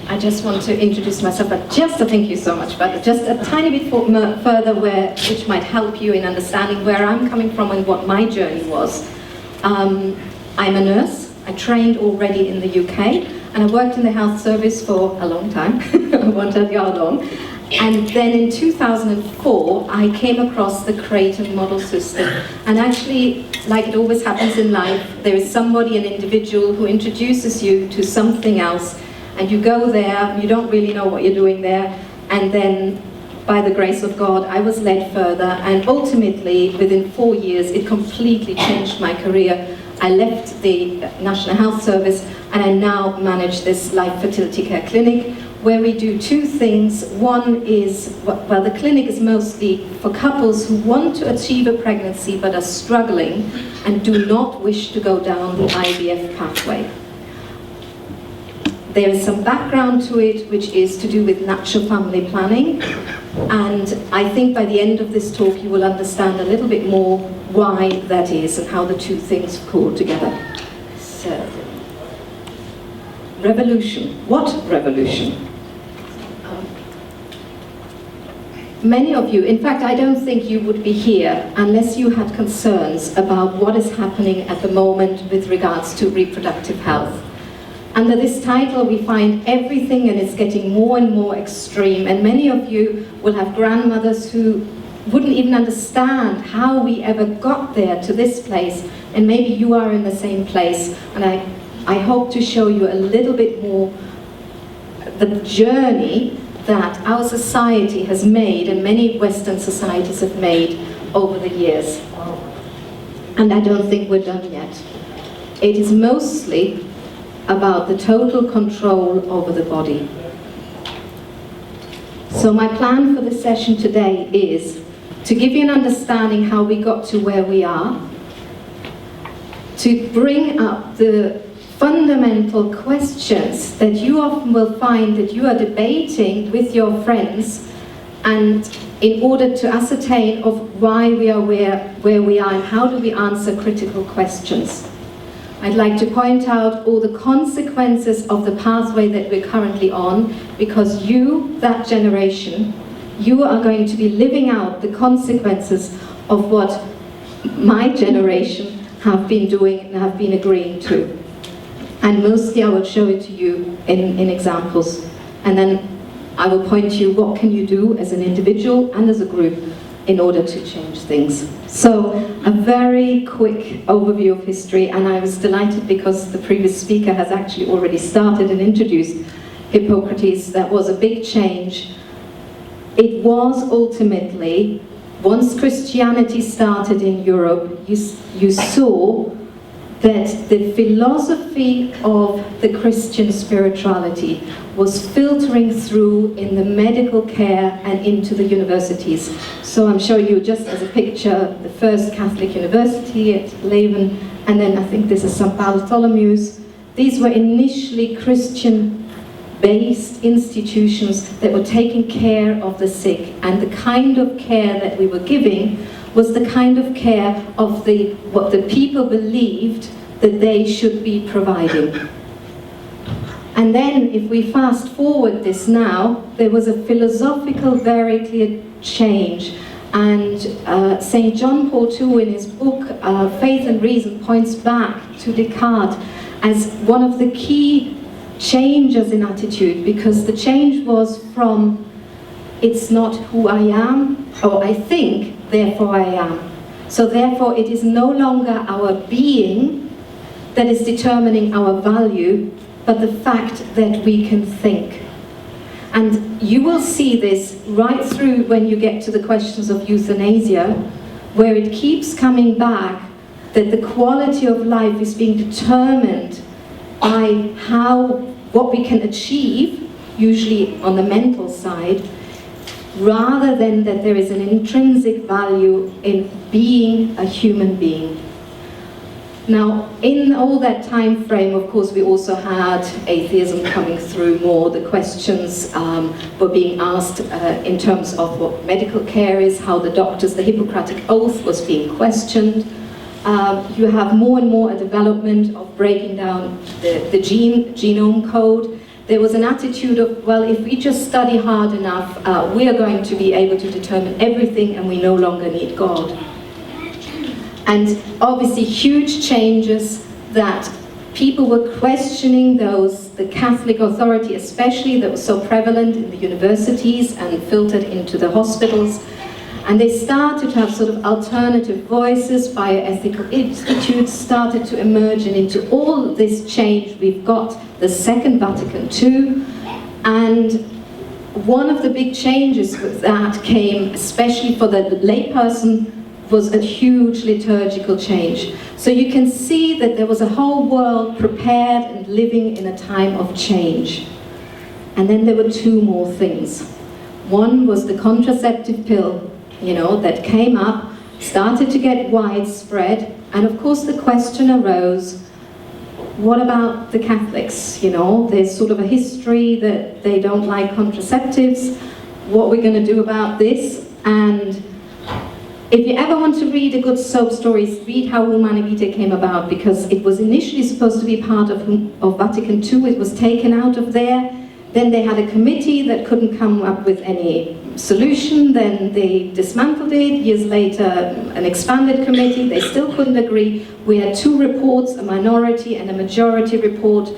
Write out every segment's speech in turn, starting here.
I just want to introduce myself, but thank you so much, but just a tiny bit further which might help you in understanding where I'm coming from and what my journey was. I'm a nurse. I trained already in the UK, and I worked in the health service for a long time. I won't tell you how long. And then in 2004, I came across the Creighton model system. And actually, like it always happens in life, there is somebody, an individual, who introduces you to something else, and you go there, you don't really know what you're doing there, and then, by the grace of God, I was led further, and ultimately, within 4 years, it completely changed my career. I left the National Health Service, and I now manage this live fertility care clinic, where we do two things. One is, well, the clinic is mostly for couples who want to achieve a pregnancy but are struggling and do not wish to go down the IVF pathway. There is some background to it, which is to do with natural family planning, and I think by the end of this talk you will understand a little bit more why that is and how the two things pull together. So, revolution. What revolution? Many of you, in fact, I don't think you would be here unless you had concerns about what is happening at the moment with regards to reproductive health. Under this title, we find everything, and it's getting more and more extreme. And many of you will have grandmothers who wouldn't even understand how we ever got there to this place. And maybe you are in the same place. And I hope to show you a little bit more the journey that our society has made, and many Western societies have made over the years. And I don't think we're done yet. It is mostly about the total control over the body. So my plan for the session today is to give you an understanding how we got to where we are, to bring up the fundamental questions that you often will find that you are debating with your friends, and in order to ascertain of why we are where we are and how do we answer critical questions. I'd like to point out all the consequences of the pathway that we're currently on, because you, that generation, you are going to be living out the consequences of what my generation have been doing and have been agreeing to. And mostly I will show it to you in examples. And then I will point to you what can you do as an individual and as a group in order to change things. So, a very quick overview of history, and I was delighted because the previous speaker has actually already started and introduced Hippocrates. That was a big change. It was ultimately, once Christianity started in Europe, you saw that the philosophy of the Christian spirituality was filtering through in the medical care and into the universities. So I'm showing you just as a picture the first Catholic university at Leuven, and then I think this is St. Bartholomew's. These were initially Christian-based institutions that were taking care of the sick, and the kind of care that we were giving was the kind of care of what the people believed that they should be providing. And then, if we fast forward this now, there was a philosophical, very clear change. And St. John Paul II, in his book, Faith and Reason, points back to Descartes as one of the key changes in attitude, because the change was from, it's not who I am, or I think, therefore I am. So therefore it is no longer our being that is determining our value, but the fact that we can think. And you will see this right through when you get to the questions of euthanasia, where it keeps coming back that the quality of life is being determined by what we can achieve, usually on the mental side, rather than that there is an intrinsic value in being a human being. Now, in all that time frame, of course, we also had atheism coming through more. The questions were being asked in terms of what medical care is, how the doctors, the Hippocratic Oath was being questioned. You have more and more a development of breaking down the genome code. there was an attitude of, well, if we just study hard enough, we are going to be able to determine everything and we no longer need God. And obviously huge changes that people were questioning the Catholic authority especially, that was so prevalent in the universities and filtered into the hospitals. And they started to have sort of alternative voices, bioethical institutes started to emerge, and into all this change we've got the Second Vatican II. And one of the big changes with that came, especially for the layperson, was a huge liturgical change. So you can see that there was a whole world prepared and living in a time of change. And then there were two more things. One was the contraceptive pill, that came up, started to get widespread, and of course the question arose, what about the Catholics? There's sort of a history that they don't like contraceptives. What are we going to do about this? And if you ever want to read a good soap story, read how Humanae Vitae came about, because it was initially supposed to be part of Vatican II. It was taken out of there. Then they had a committee that couldn't come up with any solution. Then they dismantled it. Years later, an expanded committee. They still couldn't agree. We had two reports, a minority and a majority report.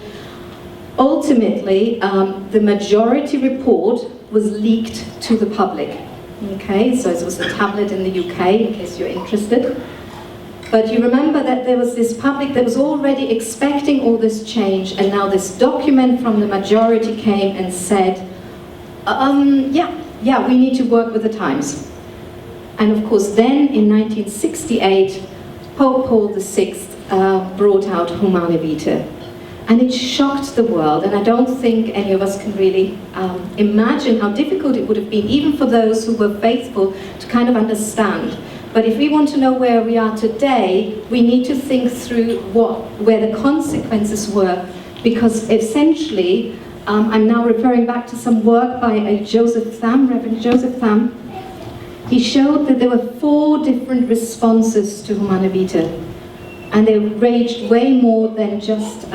Ultimately, the majority report was leaked to the public. Okay, so it was a tablet in the UK, in case you're interested. But you remember that there was this public that was already expecting all this change, and now this document from the majority came and said, yeah, we need to work with the times. And of course then, in 1968, Pope Paul VI brought out Humanae Vitae. And it shocked the world, and I don't think any of us can really imagine how difficult it would have been, even for those who were faithful, to kind of understand. But if we want to know where we are today, we need to think through where the consequences were, because essentially, I'm now referring back to some work by Reverend Joseph Tham. He showed that there were 4 different responses to Humanae Vitae, and they ranged way more than just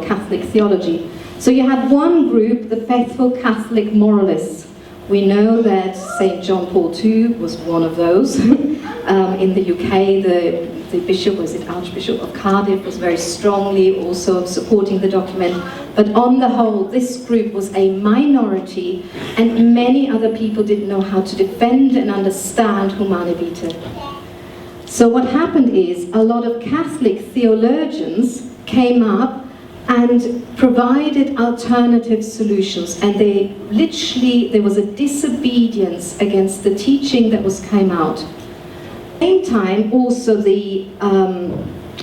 Catholic theology. So you had one group, the faithful Catholic moralists. We know that St. John Paul II was one of those. In the UK, the bishop, Archbishop of Cardiff, was very strongly also supporting the document. But on the whole, this group was a minority, and many other people didn't know how to defend and understand Humanae Vitae. So what happened is, a lot of Catholic theologians came up and provided alternative solutions, and there was a disobedience against the teaching that came out. At the same time, also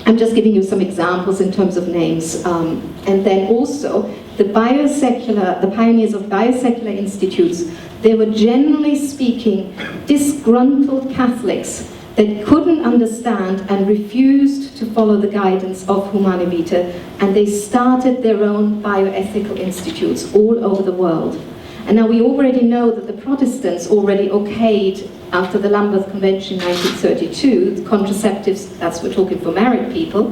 I'm just giving you some examples in terms of names, and then also the pioneers of biosecular institutes, they were generally speaking disgruntled Catholics that couldn't understand and refused to follow the guidance of Humanae Vitae, and they started their own bioethical institutes all over the world. And now we already know that the Protestants already okayed, after the Lambeth Convention in 1932, contraceptives, that's we're talking for married people.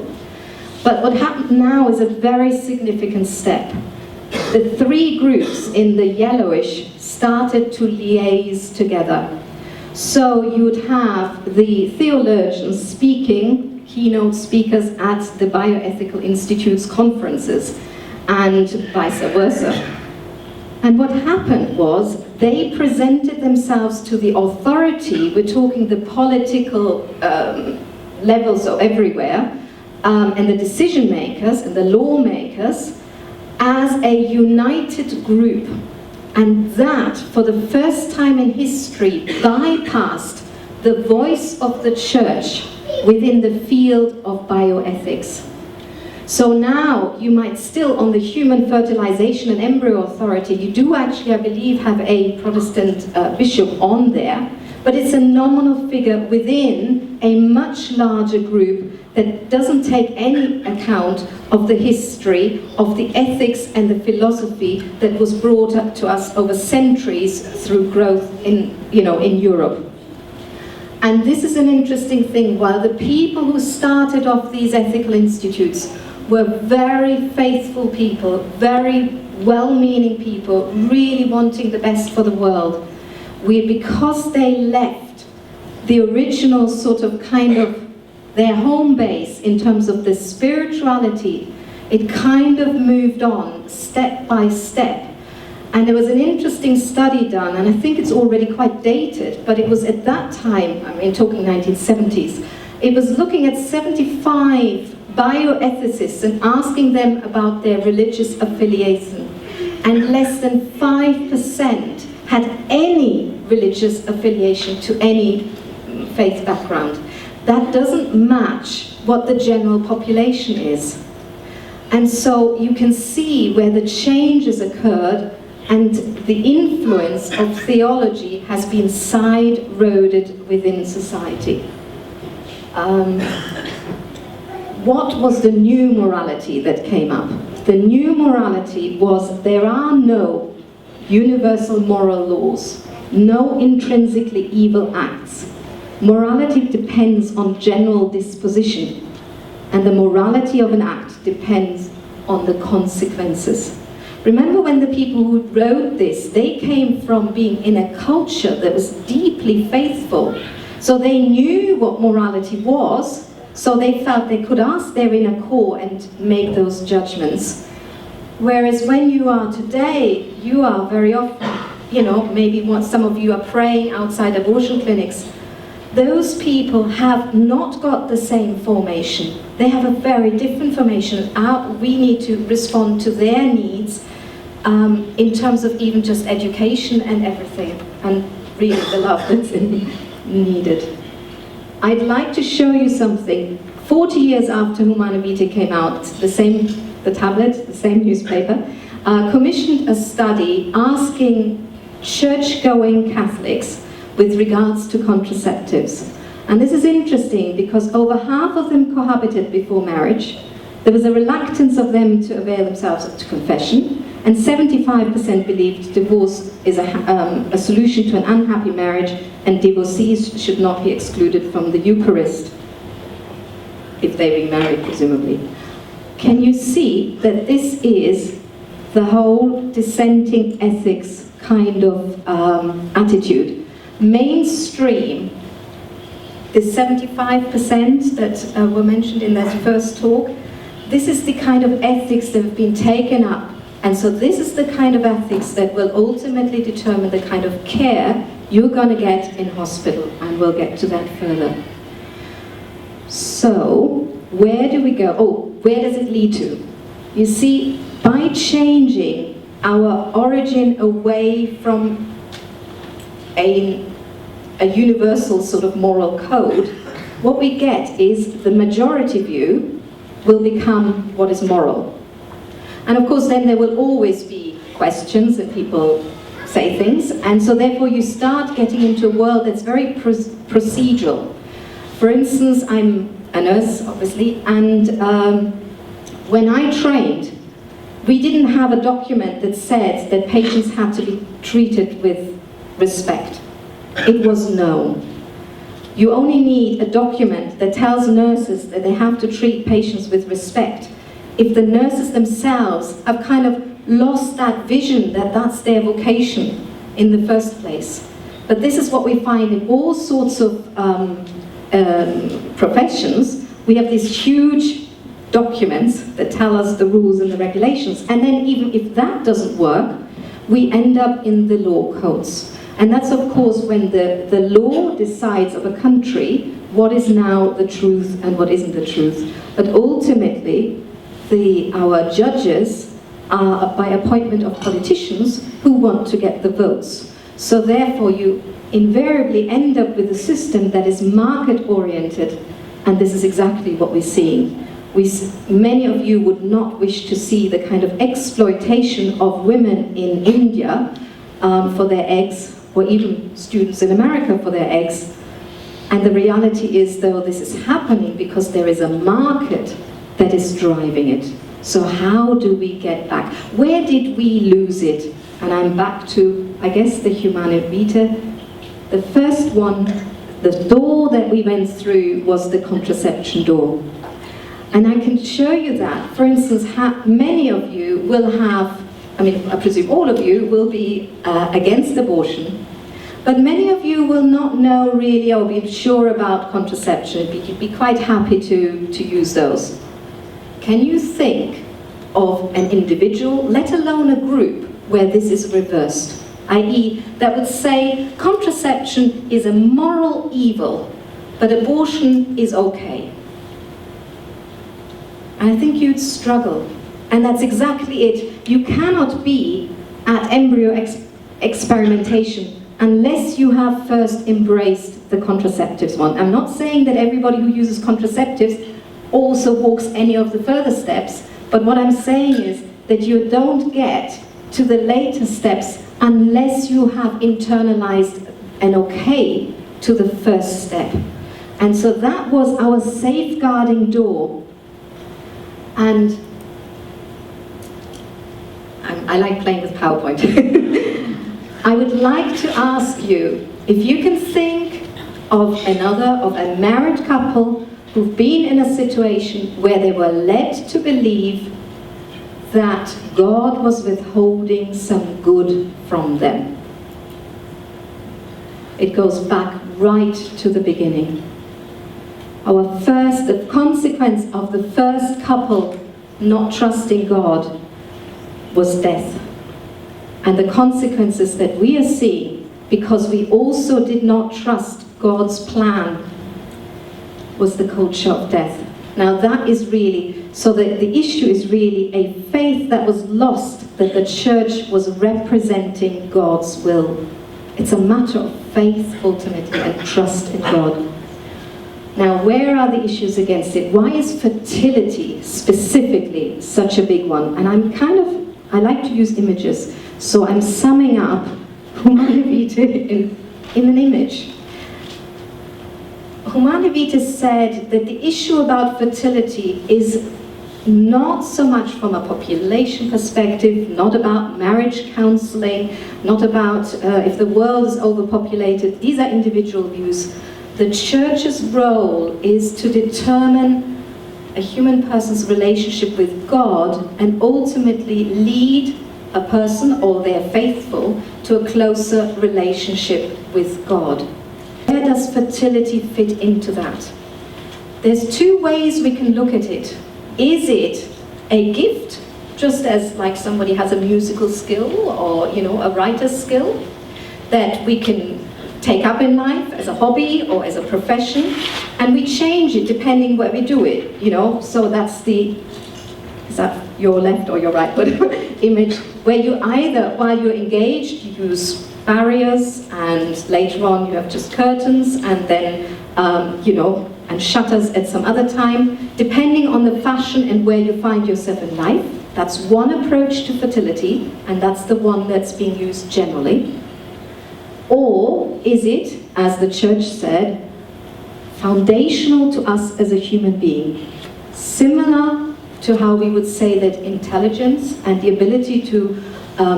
But what happened now is a very significant step. The 3 groups in the yellowish started to liaise together. So you would have the theologians speaking, keynote speakers at the Bioethical Institute's conferences, and vice versa. And what happened was, they presented themselves to the authority, we're talking the political levels of everywhere, and the decision makers and the lawmakers, as a united group. And that, for the first time in history, bypassed the voice of the church within the field of bioethics. So now, you might still, on the Human Fertilization and Embryo Authority, you do actually, I believe, have a Protestant bishop on there, but it's a nominal figure within a much larger group that doesn't take any account of the history, of the ethics and the philosophy that was brought up to us over centuries through growth in Europe. And this is an interesting thing. While the people who started off these ethical institutes were very faithful people, very well-meaning people, really wanting the best for the world. Because they left the original sort of kind of their home base in terms of the spirituality, it kind of moved on step by step. And there was an interesting study done, and I think it's already quite dated, but it was at that time, I mean talking 1970s, it was looking at 75 bioethicists and asking them about their religious affiliation. And less than 5% had any religious affiliation to any faith background. That doesn't match what the general population is. And so you can see where the changes occurred, and the influence of theology has been side-roaded within society. What was the new morality that came up? The new morality was there are no universal moral laws, no intrinsically evil acts. Morality depends on general disposition, and the morality of an act depends on the consequences. Remember, when the people who wrote this, they came from being in a culture that was deeply faithful. So they knew what morality was, so they felt they could ask their inner core and make those judgments. Whereas when you are today, you are very often, maybe what some of you are praying outside abortion clinics, those people have not got the same formation. They have a very different formation. We need to respond to their needs in terms of even just education and everything, and really the love that's needed. I'd like to show you something. 40 years after Humane Vitae came out, the tablet, the same newspaper, commissioned a study asking church-going Catholics with regards to contraceptives. And this is interesting because over half of them cohabited before marriage. There was a reluctance of them to avail themselves of confession, and 75% believed divorce is a solution to an unhappy marriage, and divorcees should not be excluded from the Eucharist if they remarry, presumably. Can you see that this is the whole dissenting ethics kind of attitude? Mainstream, the 75% that were mentioned in that first talk, this is the kind of ethics that have been taken up. And so this is the kind of ethics that will ultimately determine the kind of care you're going to get in hospital, and we'll get to that further. So, where do we go? Oh, where does it lead to? You see, by changing our origin away from a universal sort of moral code, what we get is the majority view will become what is moral. And of course then there will always be questions and people say things, and so therefore you start getting into a world that's very procedural. For instance, I'm a nurse, obviously, and when I trained, we didn't have a document that said that patients had to be treated with respect. It was known. You only need a document that tells nurses that they have to treat patients with respect if the nurses themselves have kind of lost that vision that that's their vocation in the first place. But this is what we find in all sorts of professions. We have these huge documents that tell us the rules and the regulations, and then even if that doesn't work, we end up in the law codes. And that's of course when the law decides of a country what is now the truth and what isn't the truth. But ultimately, our judges are by appointment of politicians who want to get the votes. So therefore you invariably end up with a system that is market-oriented, and this is exactly what we're seeing. Many of you would not wish to see the kind of exploitation of women in India for their eggs, or even students in America for their eggs. And the reality is, though, this is happening because there is a market that is driving it. So how do we get back? Where did we lose it? And I'm back to, I guess, the Humane Vitae. The first one, the door that we went through was the contraception door. And I can show you that. For instance, many of you will have, I presume all of you will be against abortion, but many of you will not know really or be sure about contraception. You'd be quite happy to use those. Can you think of an individual, let alone a group, where this is reversed? I.e., that would say contraception is a moral evil, but abortion is okay. And I think you'd struggle. And that's exactly it. You cannot be at embryo experimentation unless you have first embraced the contraceptives one. I'm not saying that everybody who uses contraceptives also walks any of the further steps, but what I'm saying is that you don't get to the later steps unless you have internalized an okay to the first step. And so that was our safeguarding door. And I like playing with PowerPoint. I would like to ask you if you can think of a married couple who've been in a situation where they were led to believe that God was withholding some good from them. It goes back right to the beginning. The consequence of the first couple not trusting God was death. And the consequences that we are seeing, because we also did not trust God's plan, was the culture of death. Now that is really, so the issue is really a faith that was lost, that the church was representing God's will. It's a matter of faith ultimately and trust in God. Now, where are the issues against it? Why is fertility specifically such a big one? And I like to use images, so I'm summing up Humane Vitae in an image. Humane Vitae said that the issue about fertility is not so much from a population perspective, not about marriage counseling, not about if the world is overpopulated. These are individual views. The church's role is to determine a human person's relationship with God and ultimately lead a person, or they're faithful, to a closer relationship with God. Where does fertility fit into that? There's two ways we can look at it. Is it a gift, just as like somebody has a musical skill or a writer's skill that we can take up in life as a hobby or as a profession, and we change it depending where we do it, so that's is that your left or your right image, where you either, while you're engaged, you use barriers, and later on you have just curtains, and then, and shutters at some other time, depending on the fashion and where you find yourself in life. That's one approach to fertility, and that's the one that's being used generally. Or is it, as the church said, foundational to us as a human being? Similar to how we would say that intelligence and the ability to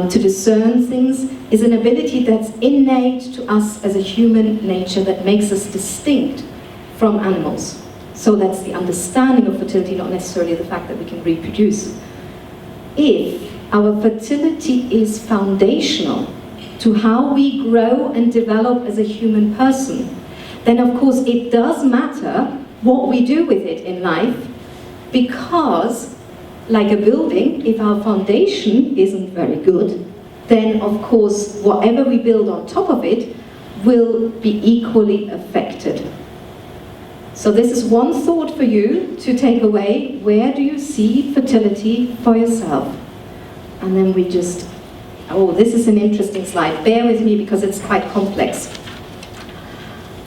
discern things is an ability that's innate to us as a human nature that makes us distinct from animals. So that's the understanding of fertility, not necessarily the fact that we can reproduce. If our fertility is foundational to how we grow and develop as a human person, then of course it does matter what we do with it in life, because like a building, if our foundation isn't very good, then of course whatever we build on top of it will be equally affected. So this is one thought for you to take away. Where do you see fertility for yourself? And then we just, this is an interesting slide. Bear with me because it's quite complex.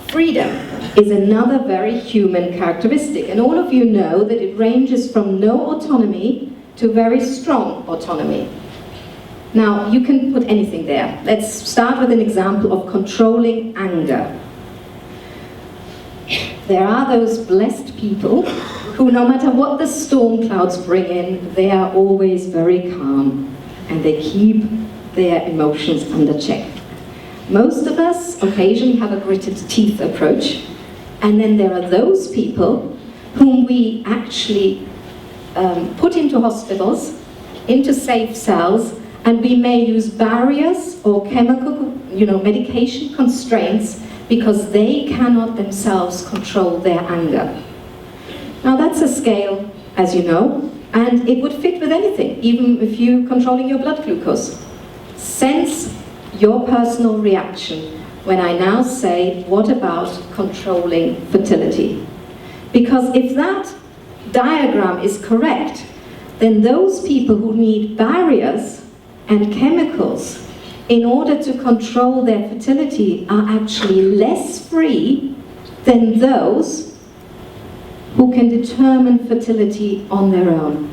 Freedom is another very human characteristic, and all of you know that it ranges from no autonomy to very strong autonomy. Now, you can put anything there. Let's start with an example of controlling anger. There are those blessed people who, no matter what the storm clouds bring in, they are always very calm, and they keep their emotions under check. Most of us occasionally have a gritted teeth approach, and then there are those people whom we actually put into hospitals, into safe cells, and we may use barriers or chemical, medication constraints because they cannot themselves control their anger. Now that's a scale, as you know, and it would fit with anything, even if you're controlling your blood glucose. Sense your personal reaction when I now say, what about controlling fertility? Because if that diagram is correct, then those people who need barriers and chemicals in order to control their fertility are actually less free than those who can determine fertility on their own.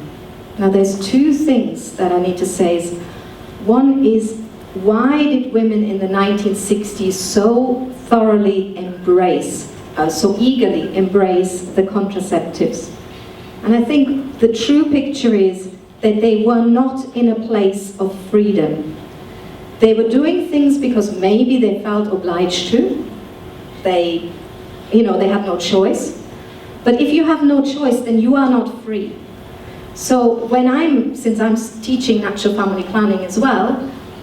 Now there's two things that I need to say. One is, why did women in the 1960s so thoroughly embrace, so eagerly embrace the contraceptives? And I think the true picture is that they were not in a place of freedom. They were doing things because maybe they felt obliged to. They had no choice. But if you have no choice, then you are not free. So since I'm teaching natural family planning as well,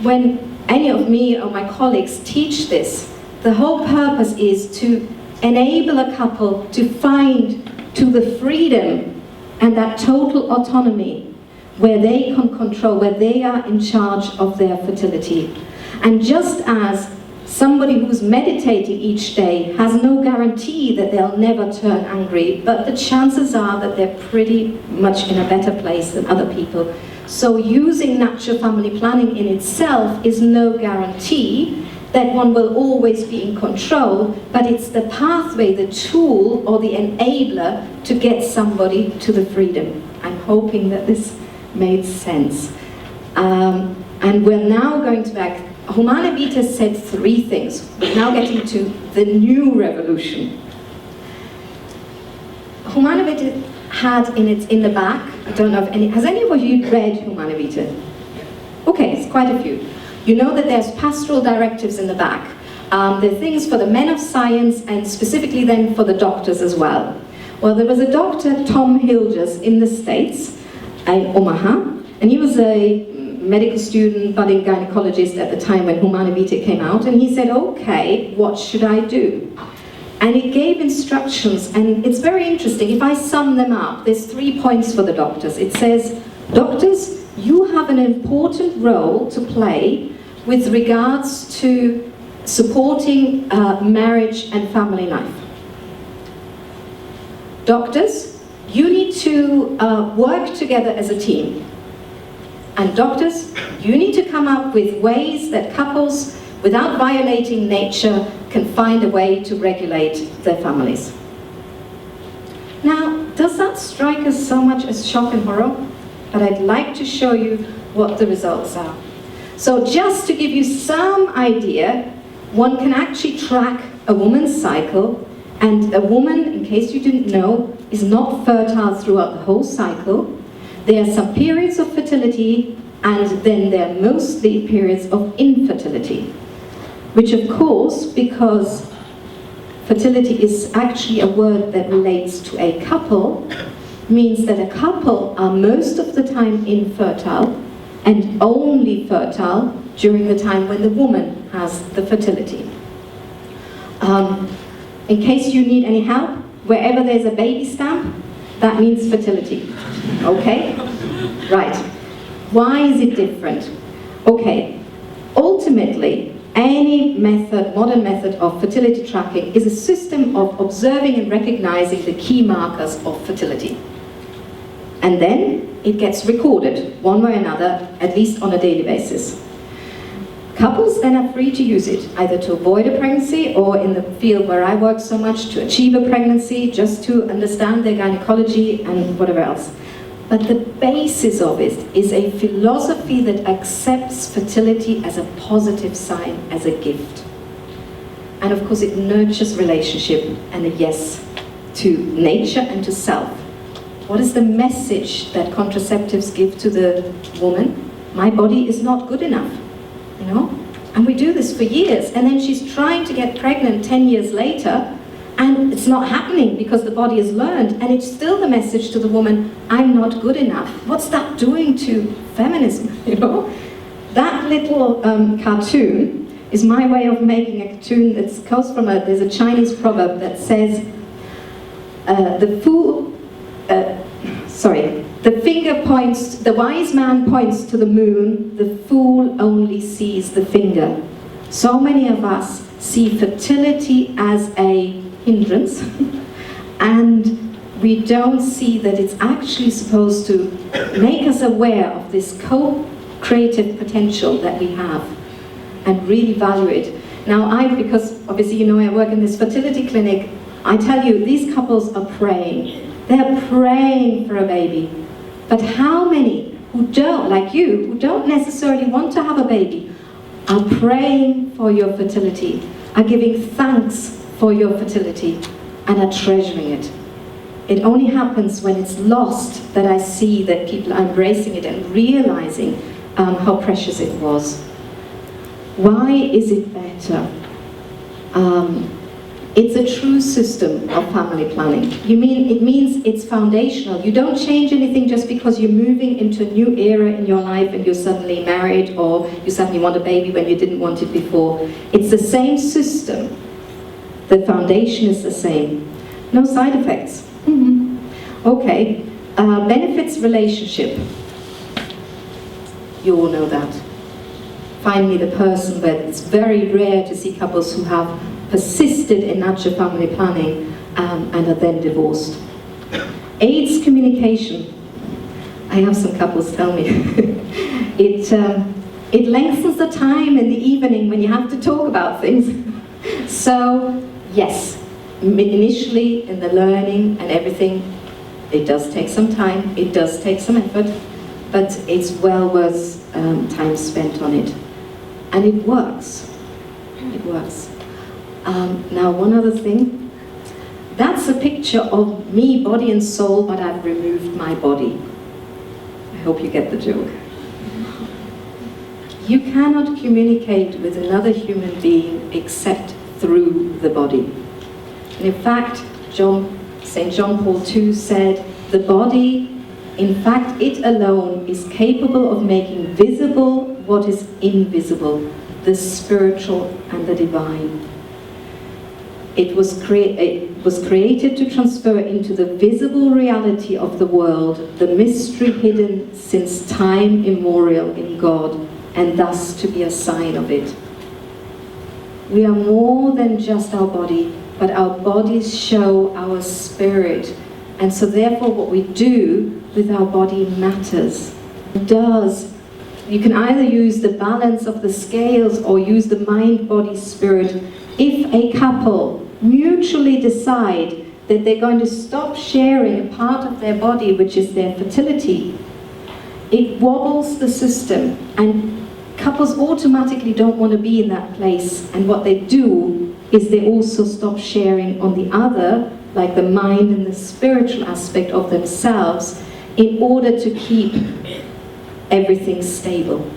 when any of me or my colleagues teach this, the whole purpose is to enable a couple to find to the freedom and that total autonomy where they can control, where they are in charge of their fertility. And just as somebody who's meditating each day has no guarantee that they'll never turn angry, but the chances are that they're pretty much in a better place than other people. So using natural family planning in itself is no guarantee that one will always be in control, but it's the pathway, the tool, or the enabler to get somebody to the freedom. I'm hoping that this made sense. And we're now going to back. Humana Vitae said three things. We're now getting to the new revolution. Humana Vitae had in the back, I don't know if has any of you read Humana Vitae? Okay, it's quite a few. You know that there's pastoral directives in the back. There are things for the men of science and specifically then for the doctors as well. Well, there was a doctor, Tom Hilgers, in the States, in Omaha, and he was a medical student, budding gynecologist at the time when Humana Vitae came out, and he said, okay, what should I do? And it gave instructions, and it's very interesting. If I sum them up, there's 3 points for the doctors. It says, doctors, you have an important role to play with regards to supporting marriage and family life. Doctors, you need to work together as a team. And doctors, you need to come up with ways that couples, without violating nature, can find a way to regulate their families. Now, does that strike us so much as shock and horror? But I'd like to show you what the results are. So just to give you some idea, one can actually track a woman's cycle, and a woman, in case you didn't know, is not fertile throughout the whole cycle. There are some periods of fertility, and then there are mostly periods of infertility. Which of course, because fertility is actually a word that relates to a couple, means that a couple are most of the time infertile and only fertile during the time when the woman has the fertility. In case you need any help, wherever there's a baby stamp, that means fertility. Okay? Right. Why is it different? Okay. Ultimately, any method, modern method of fertility tracking is a system of observing and recognizing the key markers of fertility. And then it gets recorded, one way or another, at least on a daily basis. Couples then are free to use it, either to avoid a pregnancy or in the field where I work so much, to achieve a pregnancy, just to understand their gynecology and whatever else. But the basis of it is a philosophy that accepts fertility as a positive sign, as a gift. And of course it nurtures relationship and a yes to nature and to self. What is the message that contraceptives give to the woman? My body is not good enough, you know? And we do this for years, and then she's trying to get pregnant 10 years later, And it's not happening because the body has learned, and it's still the message to the woman, I'm not good enough. What's that doing to feminism, you know? That little cartoon is my way of making a cartoon that comes from there's a Chinese proverb that says, the wise man points to the moon, the fool only sees the finger. So many of us see fertility as a hindrance, and we don't see that it's actually supposed to make us aware of this co-creative potential that we have and really value it. Now because obviously you know I work in this fertility clinic, I tell you, these couples are praying. They're praying for a baby. But how many who don't, like you, who don't necessarily want to have a baby, are praying for your fertility, are giving thanks for your fertility, and are treasuring it? It only happens when it's lost that I see that people are embracing it and realizing how precious it was. Why is it better? It's a true system of family planning. It means it's foundational. You don't change anything just because you're moving into a new era in your life and you're suddenly married, or you suddenly want a baby when you didn't want it before. It's the same system. The foundation is the same. No side effects. Okay. Benefits relationship. You all know that. Find me the person where it's very rare to see couples who have persisted in natural family planning and are then divorced. AIDS communication. I have some couples tell me it lengthens the time in the evening when you have to talk about things. So yes, initially in the learning and everything, it does take some time, it does take some effort, but it's well worth time spent on it. And it works. It works. Now, one other thing. That's a picture of me, body and soul, but I've removed my body. I hope you get the joke. You cannot communicate with another human being except through the body. And in fact, St. John Paul II said, the body, in fact, it alone is capable of making visible what is invisible, the spiritual and the divine. It was created to transfer into the visible reality of the world the mystery hidden since time immemorial in God, and thus to be a sign of it. We are more than just our body, but our bodies show our spirit, and so therefore what we do with our body matters. It does. You can either use the balance of the scales or use the mind, body, spirit. If a couple mutually decide that they're going to stop sharing a part of their body, which is their fertility, it wobbles the system, and couples automatically don't want to be in that place. And what they do is they also stop sharing on the other, like the mind and the spiritual aspect of themselves, in order to keep everything stable.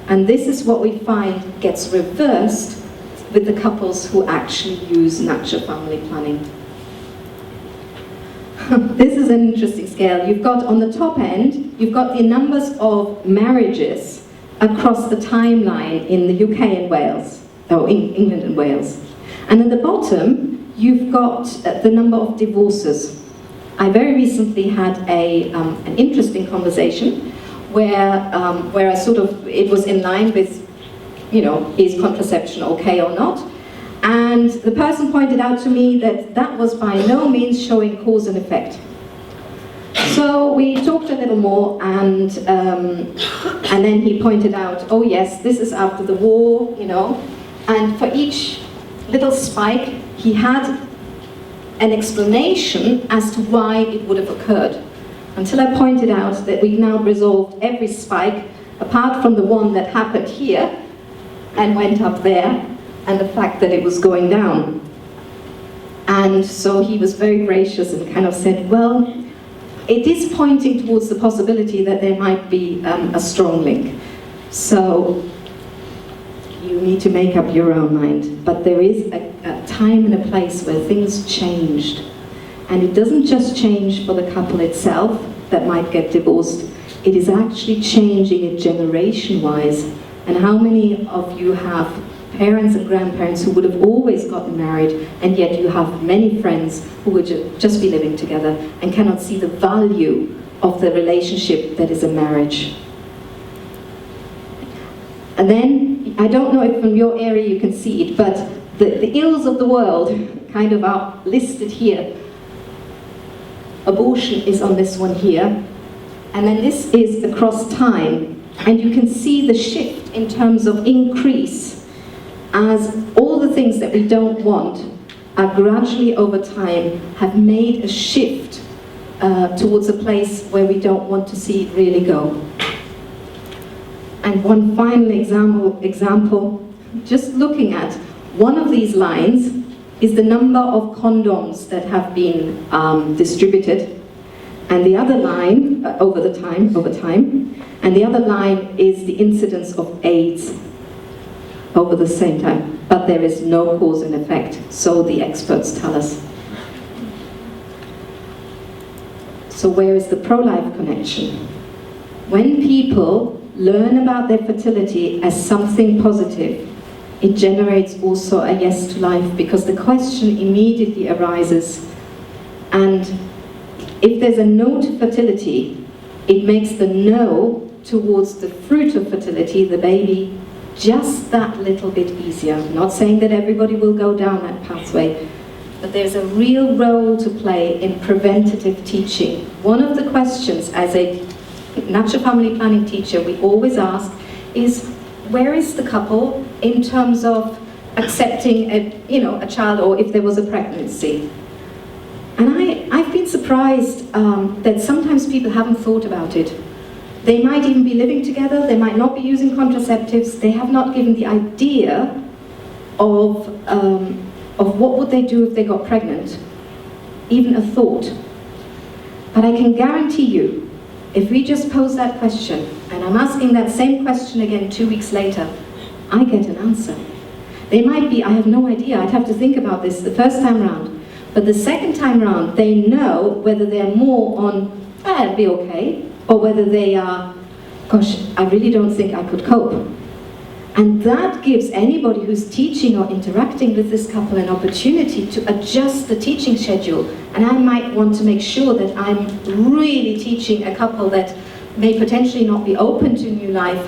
And this is what we find gets reversed with the couples who actually use natural family planning. This is an interesting scale. You've got on the top end, you've got the numbers of marriages across the timeline in the UK and Wales, in England and Wales. And at the bottom, you've got the number of divorces. I very recently had an interesting conversation where I it was in line with, is contraception okay or not? And the person pointed out to me that that was by no means showing cause and effect. So we talked a little more, and then he pointed out, oh yes, this is after the war, and for each little spike, he had an explanation as to why it would have occurred. Until I pointed out that we've now resolved every spike, apart from the one that happened here, and went up there, and the fact that it was going down. And so he was very gracious and kind of said, well, it is pointing towards the possibility that there might be a strong link. So you need to make up your own mind. But there is a time and a place where things changed. And it doesn't just change for the couple itself that might get divorced, it is actually changing it generation-wise. And how many of you have parents and grandparents who would have always gotten married, and yet you have many friends who would just be living together and cannot see the value of the relationship that is a marriage. And then, I don't know if from your area you can see it, but the ills of the world kind of are listed here. Abortion is on this one here, and then this is across time, and you can see the shift in terms of increase as all the things that we don't want are gradually over time have made a shift towards a place where we don't want to see it really go. And one final example, just looking at one of these lines is the number of condoms that have been distributed, and the other line over time, and the other line is the incidence of AIDS over the same time. But there is no cause and effect, so the experts tell us. So where is the pro-life connection? When people learn about their fertility as something positive, it generates also a yes to life, because the question immediately arises. And if there's a no to fertility, it makes the no towards the fruit of fertility, the baby, just that little bit easier. I'm not saying that everybody will go down that pathway, but there's a real role to play in preventative teaching. One of the questions as a natural family planning teacher we always ask is, where is the couple in terms of accepting a child, or if there was a pregnancy? And I've been surprised that sometimes people haven't thought about it. They might even be living together, they might not be using contraceptives, they have not given the idea of what would they do if they got pregnant, even a thought. But I can guarantee you, if we just pose that question, and I'm asking that same question again 2 weeks later, I get an answer. They might be, I have no idea, I'd have to think about this the first time round. But the second time round, they know whether they're more on, it'll be okay, or whether they are, gosh, I really don't think I could cope. And that gives anybody who's teaching or interacting with this couple an opportunity to adjust the teaching schedule. And I might want to make sure that I'm really teaching a couple that may potentially not be open to new life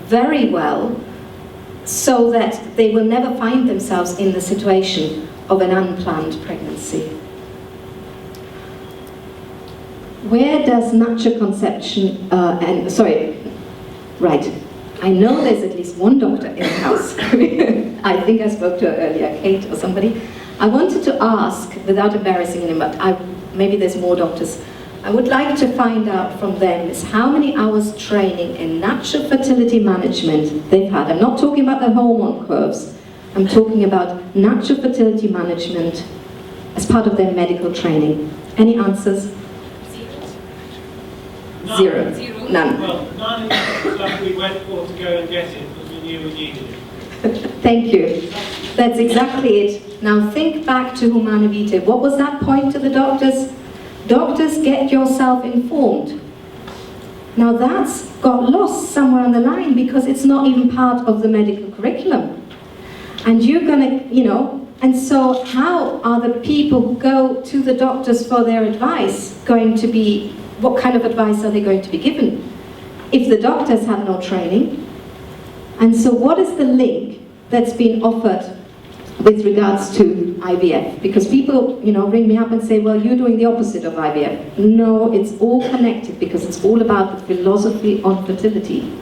very well, so that they will never find themselves in the situation of an unplanned pregnancy. Where does natural conception, I know there's at least one doctor in the house. I think I spoke to her earlier, Kate or somebody. I wanted to ask, without embarrassing him, but maybe there's more doctors, I would like to find out from them is how many hours training in natural fertility management they've had. I'm not talking about the hormone curves, I'm talking about natural fertility management as part of their medical training. Any answers? Zero. None. Well, none is like we went for to go and get it because we knew we needed it. Thank you. That's exactly it. Now think back to Humana Vitae. What was that point to the doctors? Doctors, get yourself informed. Now that's got lost somewhere on the line because it's not even part of the medical curriculum. And you're gonna, and so how are the people who go to the doctors for their advice going to be, what kind of advice are they going to be given if the doctors have no training? And so what is the link that's been offered with regards to IVF? Because people, ring me up and say, well, you're doing the opposite of IVF. No, it's all connected because it's all about the philosophy on fertility.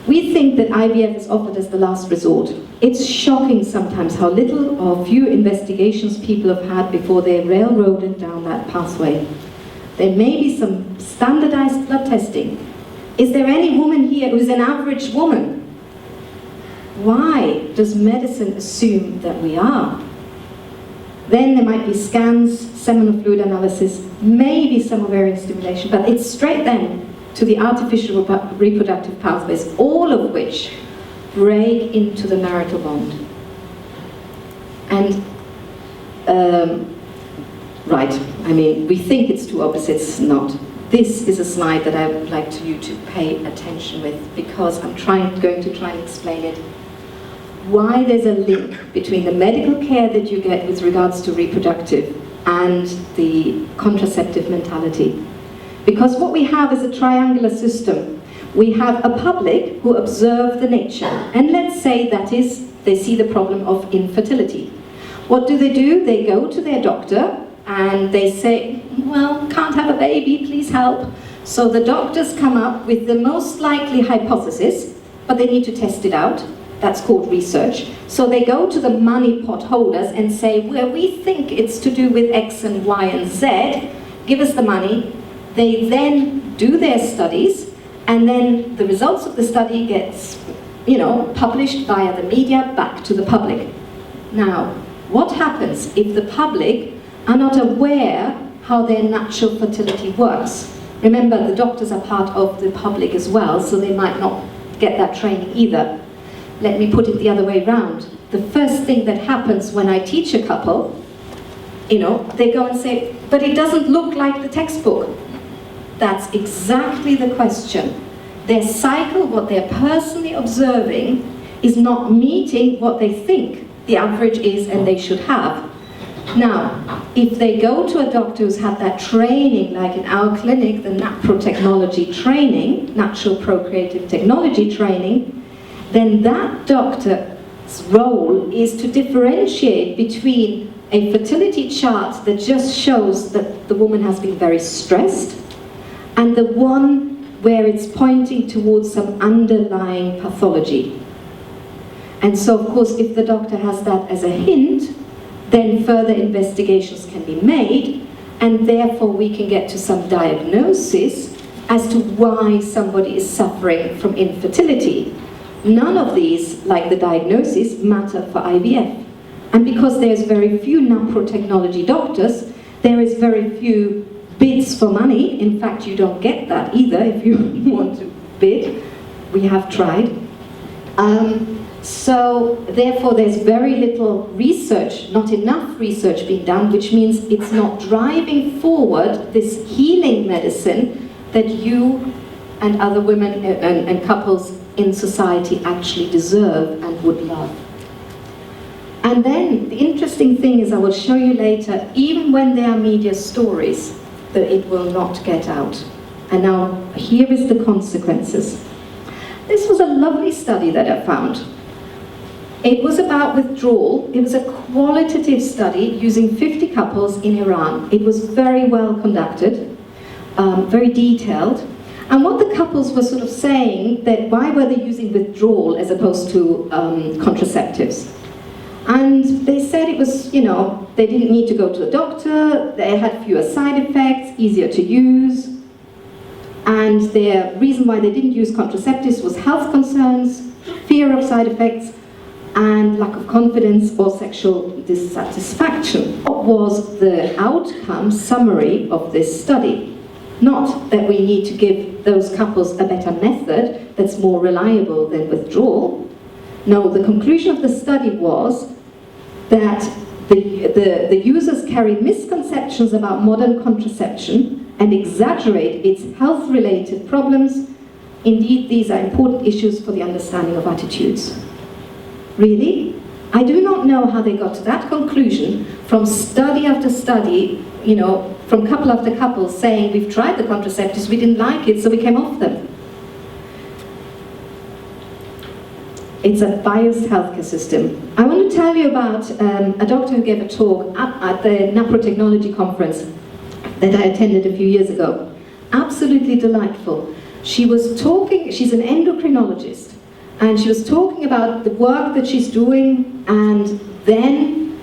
We think that IVF is offered as the last resort. It's shocking sometimes how little or few investigations people have had before they're railroaded down that pathway. There may be some standardized blood testing. Is there any woman here who's an average woman? Why does medicine assume that we are? Then there might be scans, seminal fluid analysis, maybe some ovarian stimulation, but it's straight then to the artificial reproductive pathways, all of which break into the marital bond. And, right, I mean, we think it's two opposites, not. This is a slide that I would like you to pay attention with, because I'm going to try and explain it. Why there's a link between the medical care that you get with regards to reproductive and the contraceptive mentality. Because what we have is a triangular system. We have a public who observe the nature, and let's say that is, they see the problem of infertility. What do? They go to their doctor and they say, well, can't have a baby, please help. So the doctors come up with the most likely hypothesis, but they need to test it out. That's called research. So they go to the money pot holders and say, well, we think it's to do with X and Y and Z, give us the money. They then do their studies, and then the results of the study gets, published via the media back to the public. Now, what happens if the public are not aware how their natural fertility works? Remember, the doctors are part of the public as well, so they might not get that training either. Let me put it the other way around. The first thing that happens when I teach a couple, they go and say, but it doesn't look like the textbook. That's exactly the question. Their cycle, what they're personally observing, is not meeting what they think the average is and they should have. Now, if they go to a doctor who's had that training, like in our clinic, the naprotechnology training, natural procreative technology training, then that doctor's role is to differentiate between a fertility chart that just shows that the woman has been very stressed, and the one where it's pointing towards some underlying pathology. And so, of course, if the doctor has that as a hint, then further investigations can be made, and therefore we can get to some diagnosis as to why somebody is suffering from infertility. None of these, like the diagnosis, matter for IVF. And because there's very few naprotechnology doctors, there is very few bids for money. In fact, you don't get that either if you want to bid. We have tried. So therefore there's very little research, not enough research being done, which means it's not driving forward this healing medicine that you and other women and couples in society actually deserve and would love. And then the interesting thing is, I will show you later, even when there are media stories, that it will not get out. And now here is the consequences. This was a lovely study that I found. It was about withdrawal. It was a qualitative study using 50 couples in Iran. It was very well conducted, very detailed. And what the couples were sort of saying, that why were they using withdrawal as opposed to contraceptives? And they said it was, they didn't need to go to a doctor, they had fewer side effects, easier to use. And their reason why they didn't use contraceptives was health concerns, fear of side effects, and lack of confidence or sexual dissatisfaction. What was the outcome summary of this study? Not that we need to give those couples a better method that's more reliable than withdrawal. No, the conclusion of the study was that the users carry misconceptions about modern contraception and exaggerate its health-related problems. Indeed, these are important issues for the understanding of attitudes. Really? I do not know how they got to that conclusion from study after study, from couple after couple saying, we've tried the contraceptives, we didn't like it, so we came off them. It's a biased healthcare system. I want to tell you about a doctor who gave a talk at the Naprotechnology conference that I attended a few years ago. Absolutely delightful. She was talking, she's an endocrinologist, and she was talking about the work that she's doing, and then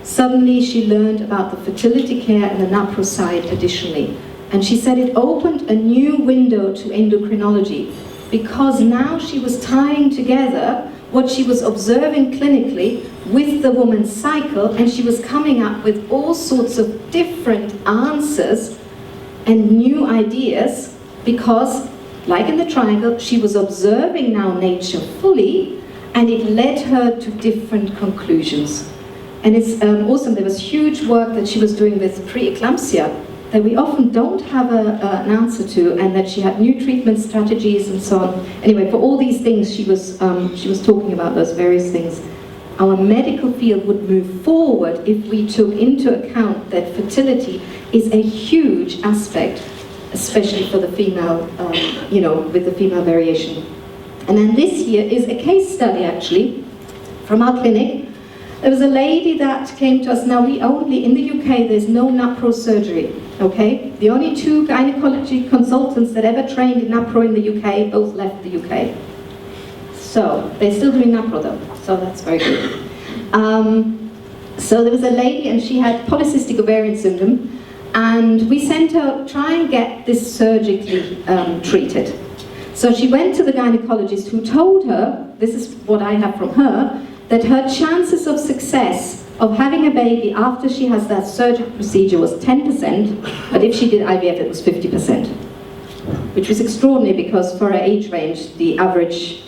suddenly she learned about the fertility care and the napro side additionally. And she said it opened a new window to endocrinology, because now she was tying together what she was observing clinically with the woman's cycle, and she was coming up with all sorts of different answers and new ideas, because, like in the triangle, she was observing now nature fully, and it led her to different conclusions. And it's awesome. There was huge work that she was doing with preeclampsia that we often don't have an answer to, and that she had new treatment strategies and so on. Anyway, for all these things, she was talking about those various things. Our medical field would move forward if we took into account that fertility is a huge aspect, especially for the female, with the female variation. And then this here is a case study, actually, from our clinic. There was a lady that came to us. Now, in the UK, there's no NAPRO surgery, okay? The only 2 gynecology consultants that ever trained in NAPRO in the UK both left the UK. So, they're still doing NAPRO though, so that's very good. So there was a lady, and she had polycystic ovarian syndrome, and we sent her, try and get this surgically treated. So she went to the gynecologist, who told her, this is what I have from her, that her chances of success of having a baby after she has that surgical procedure was 10%, but if she did IVF it was 50%, which was extraordinary because for her age range the average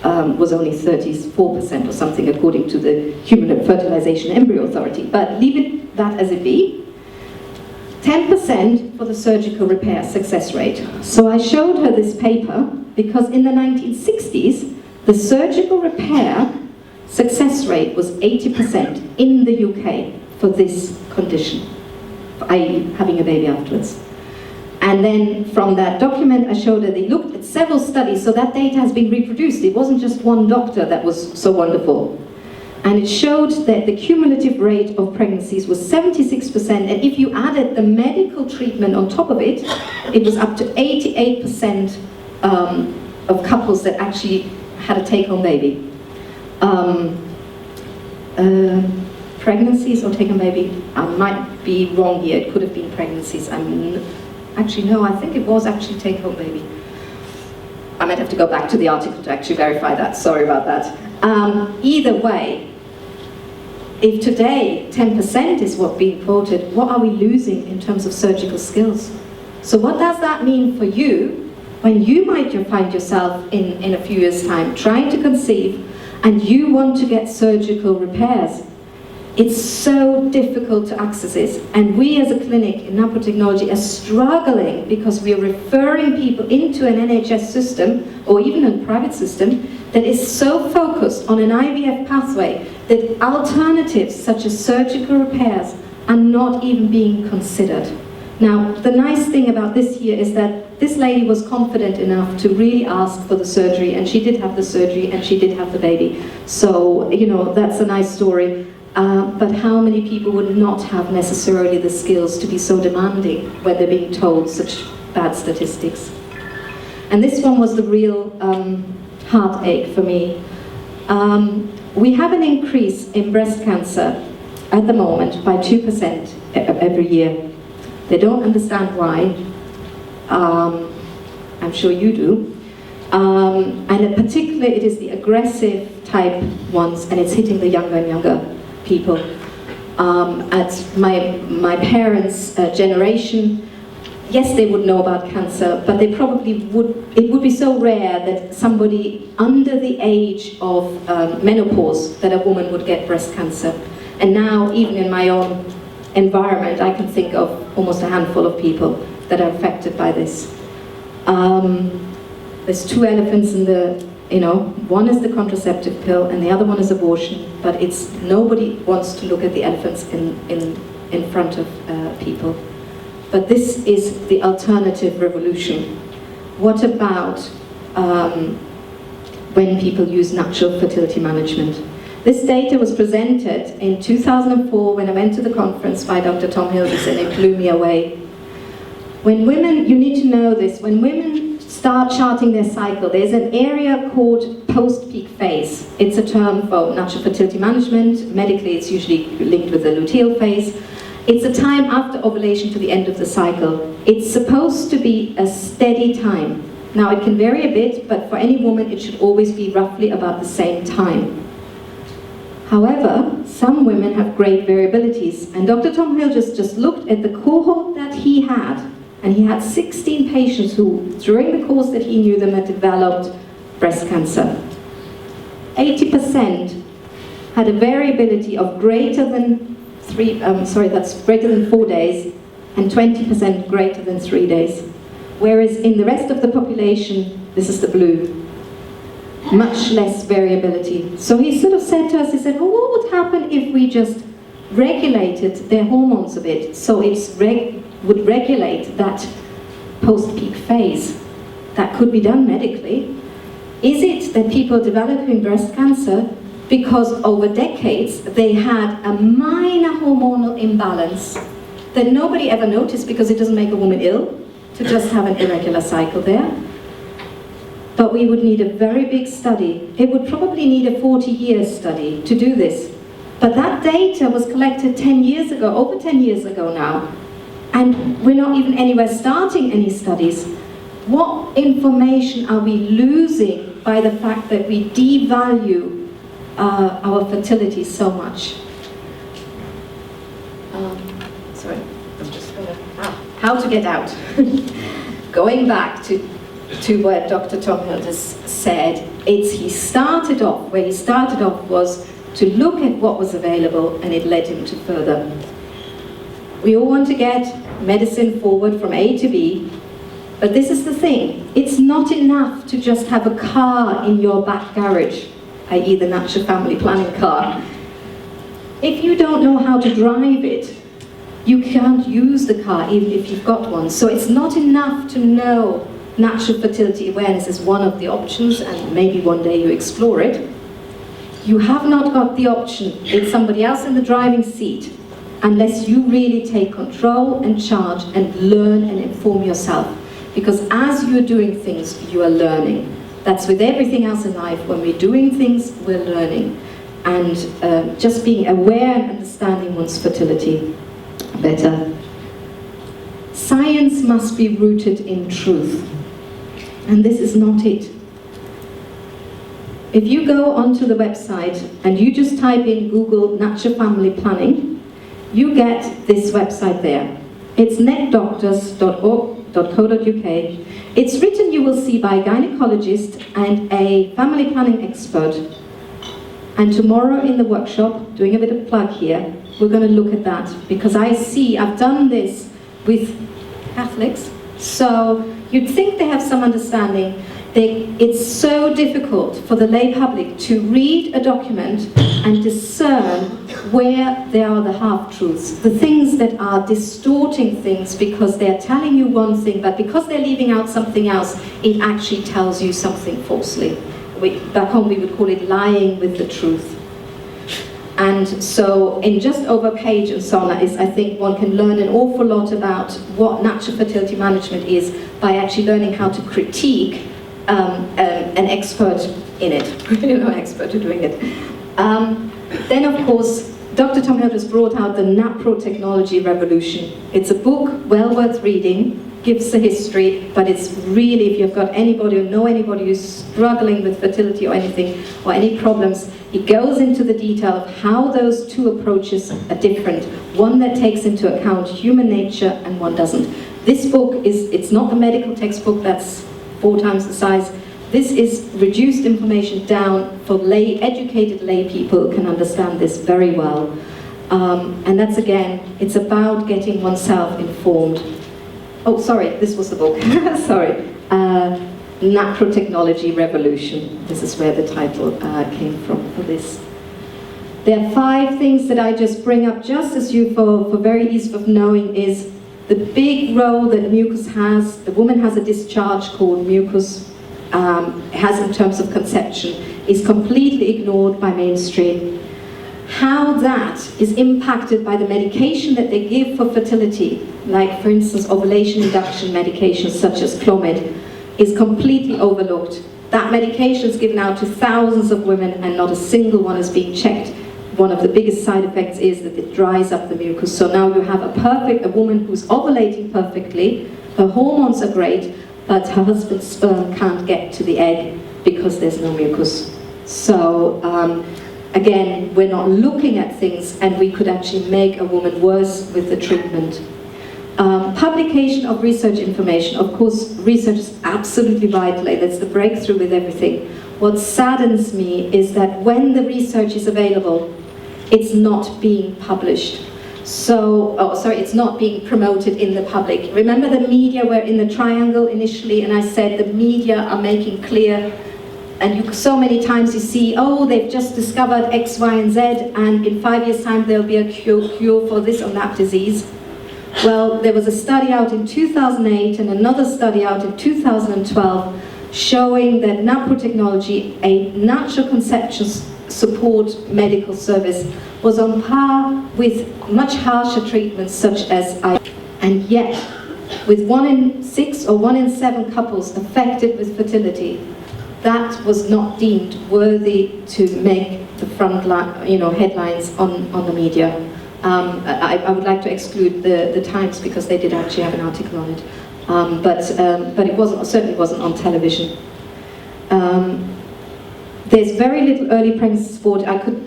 was only 34% or something according to the Human Fertilization Embryo Authority. But leave that as it be. 10% for the surgical repair success rate. So I showed her this paper because in the 1960s the surgical repair success rate was 80% in the UK for this condition, i.e. having a baby afterwards. And then from that document I showed her they looked at several studies, so that data has been reproduced. It wasn't just one doctor that was so wonderful. And it showed that the cumulative rate of pregnancies was 76%, and if you added the medical treatment on top of it, it was up to 88% of couples that actually had a take-home baby. Pregnancies or take-home baby, I might be wrong here, it could have been pregnancies. Actually, no, I think it was actually take-home baby. I might have to go back to the article to actually verify that, sorry about that. Either way, if today 10% is what's being quoted, what are we losing in terms of surgical skills? So what does that mean for you when you might find yourself in a few years' time trying to conceive and you want to get surgical repairs? It's so difficult to access this, and we as a clinic in NAPRO technology are struggling because we are referring people into an NHS system or even a private system that is so focused on an IVF pathway that alternatives such as surgical repairs are not even being considered. Now, the nice thing about this here is that this lady was confident enough to really ask for the surgery, and she did have the surgery and she did have the baby. So, that's a nice story. But how many people would not have necessarily the skills to be so demanding when they're being told such bad statistics? And this one was the real heartache for me. We have an increase in breast cancer at the moment by 2% every year. They don't understand why. I'm sure you do. And in particular, it is the aggressive type ones, and it's hitting the younger and younger people. At my parents' generation, yes, they would know about cancer, but they probably it would be so rare that somebody under the age of menopause, that a woman would get breast cancer. And now, even in my own environment, I can think of almost a handful of people that are affected by this. There's 2 elephants in the, one is the contraceptive pill and the other one is abortion, but nobody wants to look at the elephants in front of people. But this is the alternative revolution. What about when people use natural fertility management? This data was presented in 2004 when I went to the conference by Dr. Tom Hilders, and it blew me away. When women, you need to know this, when women start charting their cycle, there's an area called post-peak phase. It's a term for natural fertility management. Medically, it's usually linked with the luteal phase. It's a time after ovulation to the end of the cycle. It's supposed to be a steady time. Now, it can vary a bit, but for any woman, it should always be roughly about the same time. However, some women have great variabilities, and Dr. Tom Hilders just looked at the cohort that he had, and he had 16 patients who, during the course that he knew them, had developed breast cancer. 80% had a variability of greater than greater than 4 days, and 20% greater than 3 days. Whereas in the rest of the population, this is the blue, much less variability. So he sort of said to us, he said, well, what would happen if we just regulated their hormones a bit, so it would regulate that post-peak phase? That could be done medically. Is it that people developing breast cancer because over decades they had a minor hormonal imbalance that nobody ever noticed because it doesn't make a woman ill to just have an irregular cycle there? But we would need a very big study. It would probably need a 40-year study to do this. But that data was collected 10 years ago, over 10 years ago now. And we're not even anywhere starting any studies. What information are we losing by the fact that we devalue our fertility so much? Sorry, I'm just gonna... how to get out. Going back to what Dr. Tom Hilders said, where he started off was to look at what was available, and it led him to further. We all want to get medicine forward from A to B, but this is the thing, it's not enough to just have a car in your back garage, i.e. the natural family planning car. If you don't know how to drive it, you can't use the car even if you've got one. So it's not enough to know natural fertility awareness is one of the options, and maybe one day you explore it. You have not got the option, it's somebody else in the driving seat, unless you really take control and charge and learn and inform yourself. Because as you're doing things, you are learning. That's with everything else in life. When we're doing things, we're learning. And just being aware and understanding one's fertility better. Science must be rooted in truth. And this is not it. If you go onto the website and you just type in Google natural family planning, you get this website there. It's netdoctors.org.co.uk. It's written, you will see, by a gynecologist and a family planning expert. And tomorrow in the workshop, doing a bit of plug here, we're going to look at that, because I've done this with Catholics, so you'd think they have some understanding. It's so difficult for the lay public to read a document and discern where there are the half-truths, the things that are distorting things because they're telling you one thing, but because they're leaving out something else, it actually tells you something falsely. Back home we would call it lying with the truth. And so in just over a page and so on, I think one can learn an awful lot about what natural fertility management is by actually learning how to critique an expert in it, an expert who's doing it. Then of course, Dr. Tom Hilders brought out the Reproductive Revolution. It's a book well worth reading, gives the history, but it's really, if you've got anybody or know anybody who's struggling with fertility or anything, or any problems, it goes into the detail of how those two approaches are different. One that takes into account human nature and one doesn't. This book it's not the medical textbook that's 4 times the size. This is reduced information down for educated lay people who can understand this very well. And that's, again, it's about getting oneself informed. Oh, sorry, this was the book. Sorry. Reproductive Revolution. This is where the title came from for this. There are 5 things that I just bring up just as you for very ease of knowing is the big role that mucus has. The woman has a discharge called mucus, has in terms of conception, is completely ignored by mainstream. How that is impacted by the medication that they give for fertility, like for instance ovulation induction medications such as Clomid, is completely overlooked. That medication is given out to thousands of women and not a single one is being checked. One of the biggest side effects is that it dries up the mucus. So now you have a woman who's ovulating perfectly, her hormones are great, but her husband's sperm can't get to the egg because there's no mucus. So again, we're not looking at things, and we could actually make a woman worse with the treatment. Publication of research information. Of course, research is absolutely vital. That's the breakthrough with everything. What saddens me is that when the research is available, it's not being published. It's not being promoted in the public. Remember the media were in the triangle initially, and I said the media are making clear, and so many times you see, oh, they've just discovered X, Y, and Z, and in 5 years' time there'll be a cure for this or that disease. Well, there was a study out in 2008 and another study out in 2012 showing that NAPRO technology, a natural conception support medical service, was on par with much harsher treatments such as IVF. And yet, with 1 in 6 or 1 in 7 couples affected with fertility, that was not deemed worthy to make the front line, headlines on the media. I would like to exclude the Times because they did actually have an article on it, but it certainly wasn't on television. There's very little early pregnancy support.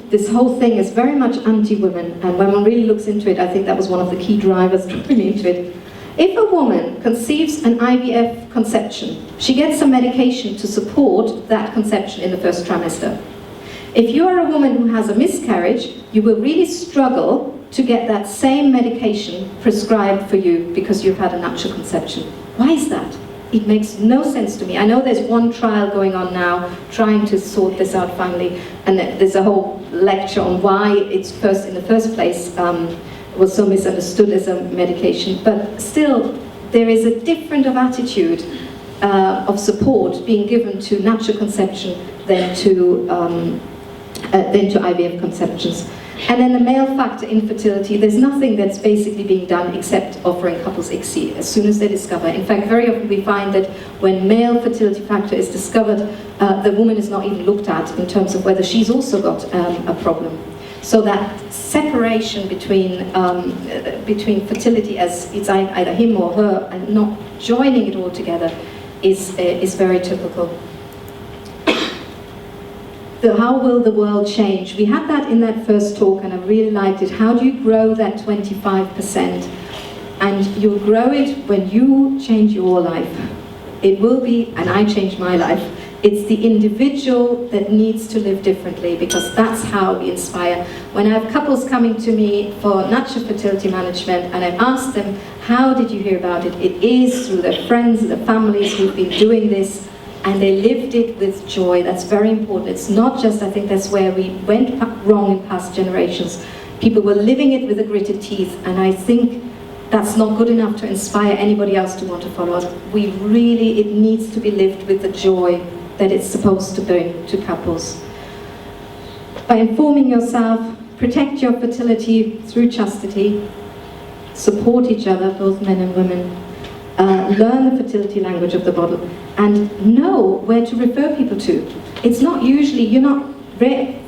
This whole thing is very much anti-women, and when one really looks into it, I think that was one of the key drivers driving into it. If a woman conceives an IVF conception, she gets some medication to support that conception in the first trimester. If you are a woman who has a miscarriage, you will really struggle to get that same medication prescribed for you because you've had a natural conception. Why is that? It makes no sense to me. I know there's one trial going on now trying to sort this out finally, and there's a whole lecture on why it's in the first place was so misunderstood as a medication. But still, there is a different attitude of support being given to natural conception than to IVF conceptions. And then the male factor infertility, there's nothing that's basically being done except offering couples ICSI as soon as they discover. In fact, very often we find that when male fertility factor is discovered, the woman is not even looked at in terms of whether she's also got a problem. So that separation between fertility as it's either him or her and not joining it all together is very typical. How will the world change? We had that in that first talk, and I really liked it. How do you grow that 25%? And you'll grow it when you change your life. It will be, and I changed my life, it's the individual that needs to live differently, because that's how we inspire. When I have couples coming to me for natural fertility management, and I've asked them, how did you hear about it? It is through their friends and their families who've been doing this, and they lived it with joy. That's very important. It's not just, I think that's where we went wrong in past generations. People were living it with the gritted teeth, and I think that's not good enough to inspire anybody else to want to follow us. It needs to be lived with the joy that it's supposed to bring to couples. By informing yourself, protect your fertility through chastity, support each other, both men and women, learn the fertility language of the body, and know where to refer people to. It's not usually,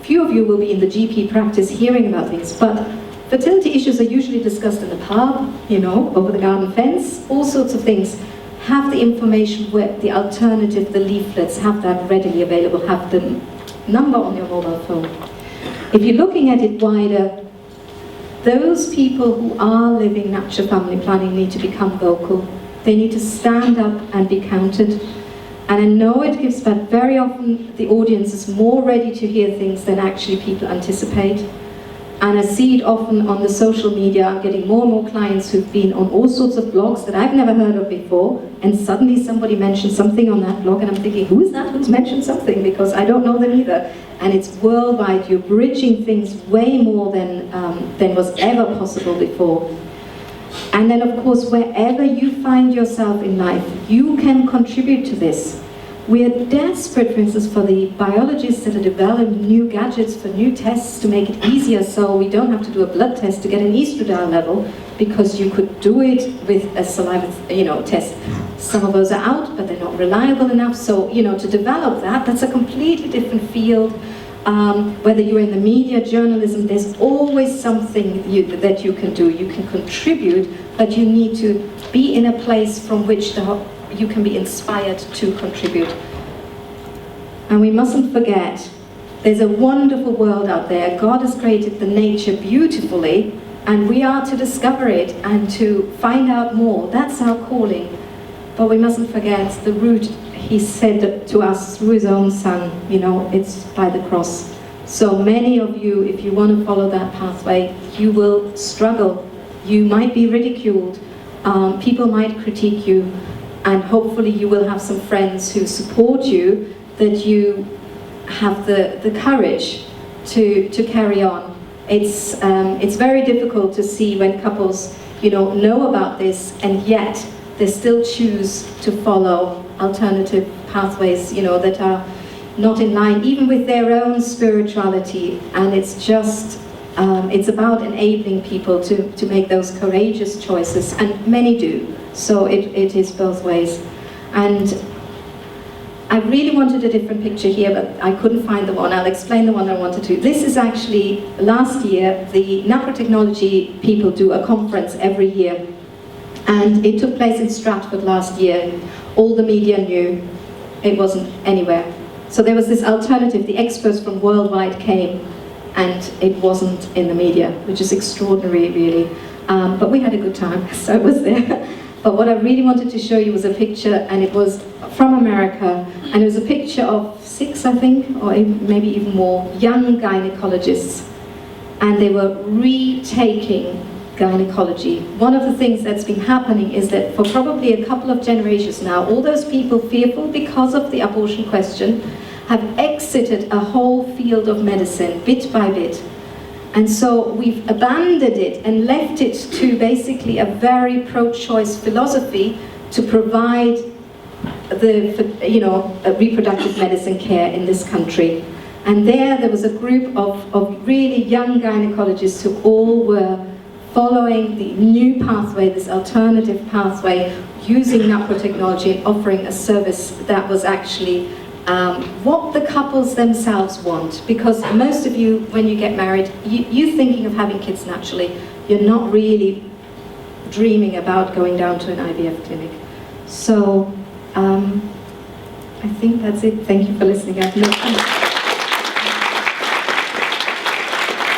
few of you will be in the GP practice hearing about things, but fertility issues are usually discussed in the pub, over the garden fence, all sorts of things. Have the information, where the alternative, the leaflets, have that readily available, have the number on your mobile phone. If you're looking at it wider, those people who are living natural family planning need to become vocal. They need to stand up and be counted. And I know it gives, but very often the audience is more ready to hear things than actually people anticipate. And I see it often on the social media. I'm getting more and more clients who've been on all sorts of blogs that I've never heard of before, and suddenly somebody mentions something on that blog, and I'm thinking, who is that who's mentioned something? Because I don't know them either. And it's worldwide. You're bridging things way more than was ever possible before. And then, of course, wherever you find yourself in life, you can contribute to this. We are desperate, for instance, for the biologists that are developing new gadgets for new tests to make it easier, so we don't have to do a blood test to get an estradiol level, because you could do it with a saliva, test. Some of those are out, but they're not reliable enough. So, to develop that's a completely different field. Whether you're in the media, journalism, there's always something that you can do. You can contribute, but you need to be in a place from which you can be inspired to contribute. And we mustn't forget, there's a wonderful world out there. God has created the nature beautifully, And we are to discover it and to find out more. That's our calling. But we mustn't forget the root he said to us through his own son, you know, it's by the cross. So many of you, if you want to follow that pathway, you will struggle. You might be ridiculed. People might critique you. And hopefully you will have some friends who support you, that you have the courage to carry on. It's very difficult to see when couples, you know about this, and yet they still choose to follow alternative pathways, you know, that are not in line even with their own spirituality. And it's just, it's about enabling people to make those courageous choices, and many do. So it is both ways. And I really wanted a different picture here, but I couldn't find the one. I'll explain the one I wanted to. This is actually, last year, the Nanotechnology people do a conference every year. And it took place in Stratford last year. All the media knew. It wasn't anywhere. So there was this alternative. The experts from worldwide came, and it wasn't in the media, which is extraordinary, really. But we had a good time, so it was there. But what I really wanted to show you was a picture, and it was from America, and it was a picture of 6, I think, or maybe even more, young gynecologists, and they were retaking gynecology. One of the things that's been happening is that for probably a couple of generations now, all those people fearful because of the abortion question have exited a whole field of medicine, bit by bit. And so we've abandoned it and left it to basically a very pro-choice philosophy to provide the reproductive medicine care in this country. And there was a group of really young gynecologists who all were following the new pathway, this alternative pathway, using nanotechnology and offering a service that was actually what the couples themselves want. Because most of you, when you get married, you're thinking of having kids naturally. You're not really dreaming about going down to an IVF clinic. So I think that's it. Thank you for listening.